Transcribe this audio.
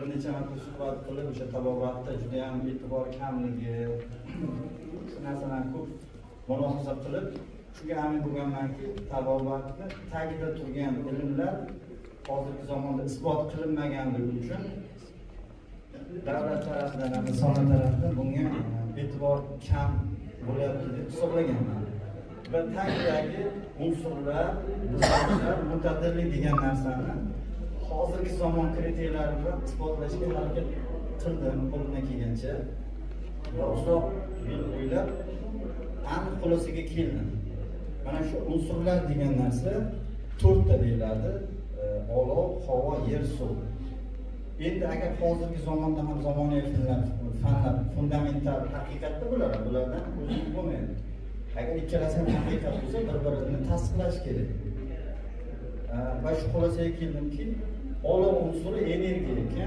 bir necha marta suhbat qilib, o'sha tabobatda juda ham e'tibor kamligi, shu narsalarni ko'p mulohaza qilib, shunga amin bo'lganmanki, tabobatni tagida turgan ilmlar hozirgi zamonda isbot qilinmaganligi uchun davlat tarafidan ham insonlar tarafidan bunga e'tibor kam bo'lyapti deb hisoblaganman. Va tagdagi unsurlar, bizlar mutadillik degan narsani hozirgi zamon kriterilari bilan isbotlashga harakat qildim qo'limdan kelgancha va uzoq yo'l bo'ylab aniq xulosaga keldim. Mana shu unsurlar degan narsa 4 ta deyiladi: olov, havo, yer, suv. Endi agar hozirgi zamonda ham zamonaviy fanlar fundamental haqiqatda bo'ladi, bulardan o'zini bo'lmaydi. Agar ikkalasi ham haqiqat bo'lsa, bir-birini tasdiqlash kerak. Va shu xulosaga keldimki, olov unsuri energiya ekan.